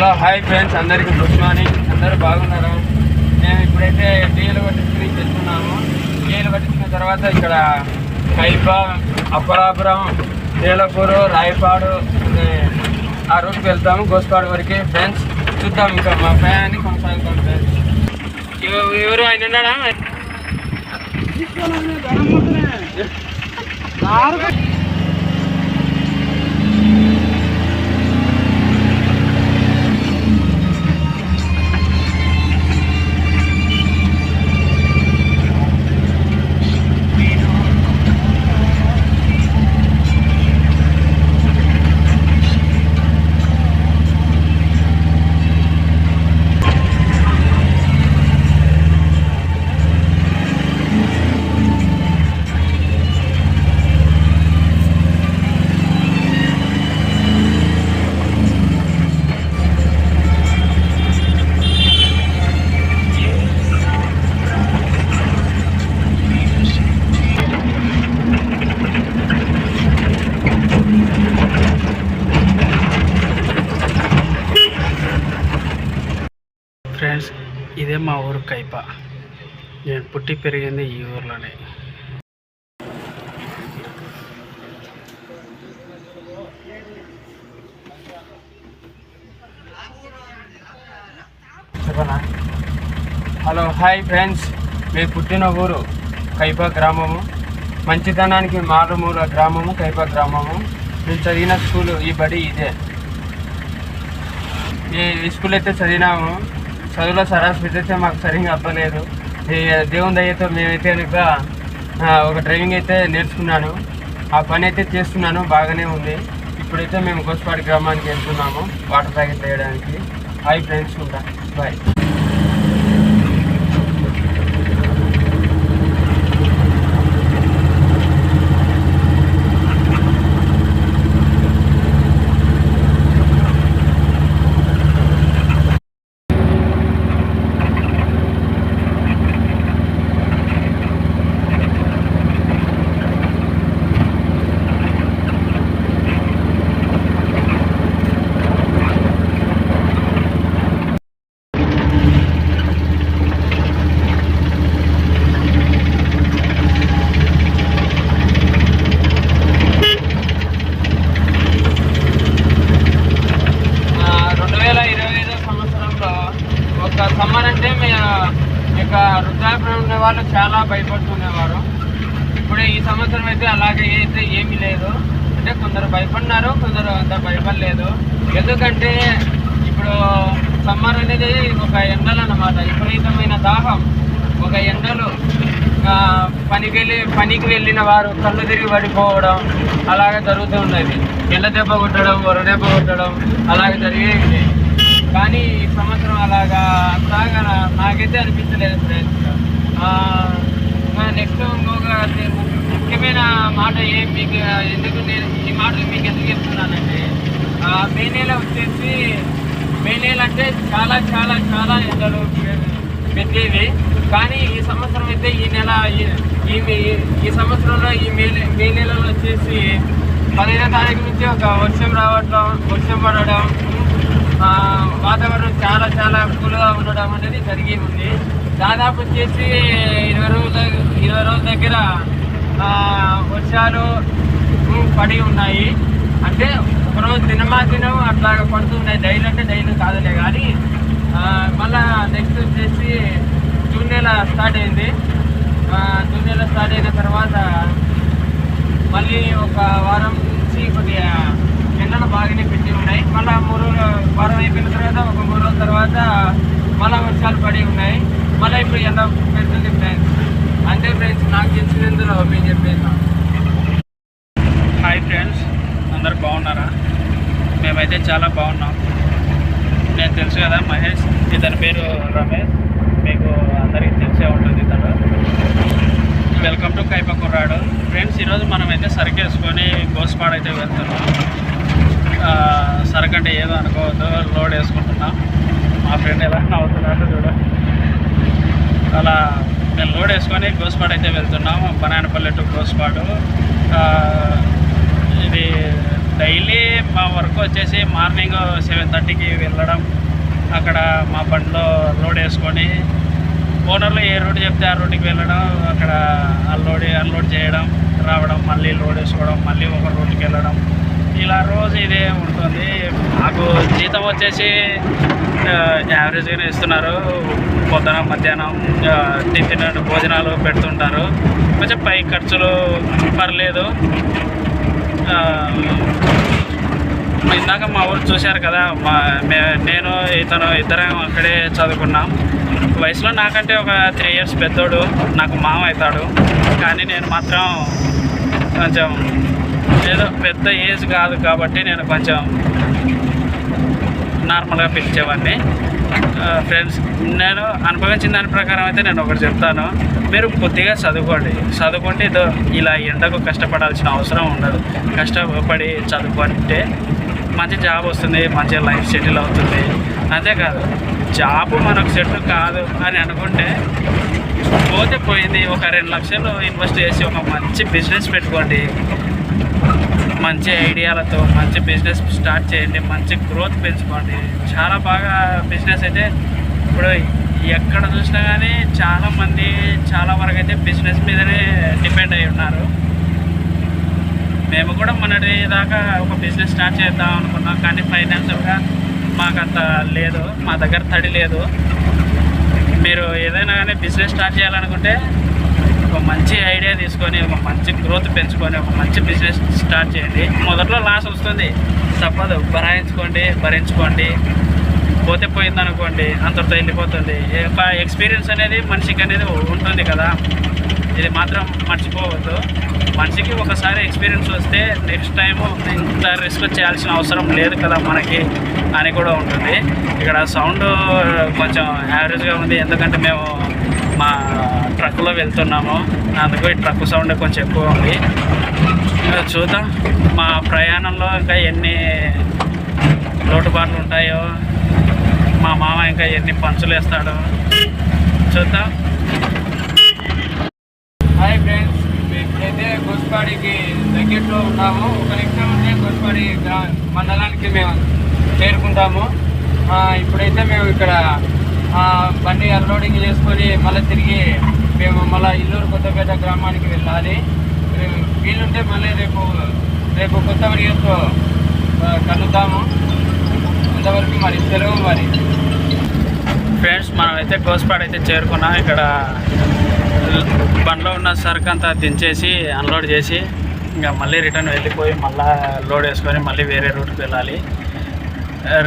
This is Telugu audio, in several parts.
హలో హాయ్ ఫ్రెండ్స్, అందరికీ గుడ్ మార్నింగ్. అందరూ బాగున్నారా? మేము ఇప్పుడైతే టీలు పట్టించుకుని తెచ్చుకున్నాము. టీలు పట్టించుకున్న తర్వాత ఇక్కడ కైప, అప్పలాపురం, తేలపూరు, రాయపాడు ఆ రూట్కి వెళ్తాము. గోస్పాడు వరకు ఫ్రెండ్స్. చూద్దాం, ఇంకా మా ప్రయాణాన్ని కొనసాగుతాం ఫ్రెండ్స్. ఎవరు ఆయన ఉన్నాడా? ఫ్రెండ్స్, ఇదే మా ఊరు కైప. నేను పుట్టి పెరిగింది ఈ ఊర్లోనే. చెప్పనా? హలో హాయ్ ఫ్రెండ్స్, మేము పుట్టిన ఊరు కైప గ్రామము. మంచితనానికి మారుమూల గ్రామము కైప గ్రామము. మేము చదివిన స్కూలు ఈ బడి ఇదే. ఈ స్కూల్ అయితే చదివినాము. చదువులో సరాసరి అయితే మాకు సరిగ్గా అవ్వలేదు. దేవుని దయతో మేమైతే కనుక ఒక డ్రైవింగ్ అయితే నేర్చుకున్నాను. ఆ పని అయితే చేస్తున్నాను, బాగానే ఉంది. ఇప్పుడైతే మేము గోస్పాడు గ్రామానికి వెళ్తున్నాము వాటర్ ప్యాకెట్ వేయడానికి. హాయ్ ఫ్రెండ్స్, ఉంటా, బాయ్. సమ్మర్ అంటే ఇక వృద్ధాప్యం ఉన్న వాళ్ళు చాలా భయపడుతుండేవారు. ఇప్పుడు ఈ సంవత్సరం అయితే అలాగే అయితే ఏమీ లేదు. అంటే కొందరు భయపడినారు, కొందరు అంత భయపడలేదు. ఎందుకంటే ఇప్పుడు సమ్మర్ అనేది ఒక ఎండలు అన్నమాట. విపరీతమైన దాహం, ఒక ఎండలు. పనికి వెళ్ళిన వారు కళ్ళు తిరిగి పడిపోవడం అలాగే జరుగుతూ ఉండేది. ఎండ దెబ్బ కొట్టడం, వర దెబ్బ కొట్టడం అలాగే జరిగేది. కానీ ఈ సంవత్సరం అలాగా అంతగా నాకైతే అనిపించలేదు ఫ్రెండ్స్. నెక్స్ట్ ఇంకొక ముఖ్యమైన మాట మీకు ఎందుకు నేను ఈ మాటలు మీకు ఎందుకు చెప్తున్నానంటే, మే నెల వచ్చేసి మే నెల అంటే చాలా చాలా చాలా ఎండలు పెట్టేవి. కానీ ఈ సంవత్సరం అయితే ఈ సంవత్సరంలో ఈ మే నెలలో వచ్చేసి 15వ తారీఖు నుంచి ఒక వర్షం పడడం, వాతావరణం చాలా చాలా కూల్గా ఉండడం అనేది జరిగి ఉంది. దాదాపు వచ్చేసి 20 రోజుల దగ్గర వర్షాలు పడి ఉన్నాయి. అంటే ఒకరోజు దినమాదినం అట్లా పడుతున్నాయి. డైలీ అంటే డైలీ కాదులే, కానీ మళ్ళా నెక్స్ట్ వచ్చేసి జూన్ నెల స్టార్ట్ అయింది. జూన్ నెల స్టార్ట్ అయిన తర్వాత మళ్ళీ ఒక వారం నుంచి కొద్దిగా ఎండలు బాగానే పెట్టి ఉన్నాయి. మళ్ళీ వారం అయిపోయిన తర్వాత ఒక 3 రోజుల తర్వాత మళ్ళీ వర్షాలు పడి ఉన్నాయి. మళ్ళీ ఇప్పుడు ఎండ పెడుతుంది ఫ్రెండ్స్. అంటే ఫ్రెండ్స్, నాకు తెలిసినందులో మేము చెప్పేసాం. హాయ్ ఫ్రెండ్స్, అందరు బాగున్నారా? మేమైతే చాలా బాగున్నాం. నేను తెలుసు కదా మహేష్, ఇతని పేరు రమేష్, మీకు అందరికీ తెలిసే ఉంటుంది. ఇతను వెల్కమ్ టు కైప కుర్రాడు. ఫ్రెండ్స్, ఈరోజు మనమైతే సరుకు వేసుకొని గోస్పాడు అయితే వెళ్తున్నాం. సరుకు అంటే ఏదో అనుకోవద్దు, లోడ్ వేసుకుంటున్నాం. మా ఫ్రెండ్ ఎలా నవ్వుతున్నాడు చూడ. అలా మేము లోడ్ వేసుకొని గోస్పాడు అయితే వెళ్తున్నాం. బనాయనపల్లి టు గోస్పాడు. ఇది డైలీ మా వర్క్ వచ్చేసి మార్నింగ్ 7:30కి వెళ్ళడం, అక్కడ మా బండిలో లోడ్ వేసుకొని ఓనర్లు ఏ రూట్ చెప్తే ఆ రూట్కి వెళ్ళడం, అక్కడ అన్లోడ్ చేయడం, రావడం, మళ్ళీ లోడ్ వేసుకోవడం, మళ్ళీ ఒక రూట్కి వెళ్ళడం, ఇలా రోజు ఇదే ఉంటుంది. నాకు జీతం వచ్చేసి యావరేజ్గానే ఇస్తున్నారు. పొద్దున మధ్యాహ్నం టిఫిన్ భోజనాలు పెడుతుంటారు. కొంచెం పై ఖర్చులు పర్లేదు. ఇందాక మా ఊరు చూశారు కదా, నేను ఇద్దరం అక్కడే చదువుకున్నాం. వయసులో నాకంటే ఒక 3 years పెద్దోడు, నాకు మామ అవుతాడు. కానీ నేను మాత్రం కొంచెం ఏదో పెద్ద ఏజ్ కాదు కాబట్టి నేను కొంచెం నార్మల్గా పిలిచేవాడిని. ఫ్రెండ్స్, నేను అనుభవించిన దాని ప్రకారం అయితే నేను ఒకటి చెప్తాను, మీరు కొద్దిగా చదువుకోండి. ఇలా ఎండకు కష్టపడాల్సిన అవసరం ఉండదు. కష్టపడి చదువుకుంటే మంచి జాబ్ వస్తుంది, మంచి లైఫ్ సెటిల్ అవుతుంది. అంతేకాదు, జాబ్ మనకు సెట్ కాదు అని అనుకుంటే పోతే పోయింది. ఒక 2 లక్షలు ఇన్వెస్ట్ చేసి ఒక మంచి బిజినెస్ పెట్టుకోండి. మంచి ఐడియాలతో మంచి బిజినెస్ స్టార్ట్ చేయండి, మంచి గ్రోత్ పెంచుకోండి. చాలా బాగా బిజినెస్ అయితే ఇప్పుడు ఎక్కడ చూసినా కానీ చాలామంది చాలా వరకు అయితే బిజినెస్ మీదనే డిపెండ్ అయి ఉన్నారు. మేము కూడా మొన్నటి దాకా ఒక బిజినెస్ స్టార్ట్ చేద్దాం అనుకున్నాం, కానీ ఫైనాన్షియల్గా మాకంత లేదు, మా దగ్గర తడి లేదు. మీరు ఏదైనా కానీ బిజినెస్ స్టార్ట్ చేయాలనుకుంటే ఒక మంచి ఐడియా తీసుకొని ఒక మంచి గ్రోత్ పెంచుకొని ఒక మంచి బిజినెస్ స్టార్ట్ చేయండి. మొదట్లో లాస్ వస్తుంది, తప్పదు, భరించుకోండి. పోతే పోయిందనుకోండి, అంతటితో వెళ్ళిపోతుంది. ఎక్స్పీరియన్స్ అనేది మనిషికి అనేది ఉంటుంది కదా, ఇది మాత్రం మర్చిపోవద్దు. మనిషికి ఒకసారి ఎక్స్పీరియన్స్ వస్తే నెక్స్ట్ టైం ఇంత రిస్క్ చేయాల్సిన అవసరం లేదు కదా మనకి అని కూడా ఉంటుంది. ఇక్కడ సౌండ్ కొంచెం యావరేజ్గా ఉంది, ఎందుకంటే మేము మా ట్రక్లో వెళ్తున్నాము, అందుకు ఈ ట్రక్ సౌండ్ కొంచెం ఎక్కువ ఉంది. చూద్దాం మా ప్రయాణంలో ఇంకా ఎన్ని లోటుపాట్లు ఉంటాయో, మా మామ ఇంకా ఎన్ని పంచులు వేస్తాడో చూద్దాం. హాయ్ ఫ్రెండ్స్, ఇప్పుడైతే గోస్పాడికి దగ్గరలో ఉన్నాము. ఒక నిమిషం ఉంటే గోస్పాడి మండలానికి మేము చేరుకుంటాము. ఇప్పుడైతే మేము ఇక్కడ బండి అన్లోడింగ్ చేసుకొని మళ్ళీ తిరిగి మేము మళ్ళీ ఇల్లూరు కొత్తపేట గ్రామానికి వెళ్ళాలి. వీలుంటే మళ్ళీ రేపు కొత్త వీడియోతో కలుద్దాము. అంతవరకు మరి సెలవు. మరి ఫ్రెండ్స్, మనమైతే గోస్పాడ్ అయితే చేరుకున్నాం. ఇక్కడ బండ్లో ఉన్న సరుకు అంతా దించేసి అన్లోడ్ చేసి ఇంకా మళ్ళీ రిటర్న్ వెళ్ళిపోయి మళ్ళీ లోడ్ వేసుకొని మళ్ళీ వేరే రూట్కి వెళ్ళాలి.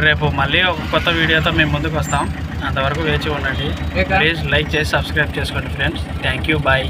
రేపు మళ్ళీ ఒక కొత్త వీడియోతో మేము ముందుకు వస్తాం. అంతవరకు వేచి ఉండండి. ప్లీజ్ లైక్ చేసి సబ్స్క్రైబ్ చేసుకోండి ఫ్రెండ్స్. Thank you, bye.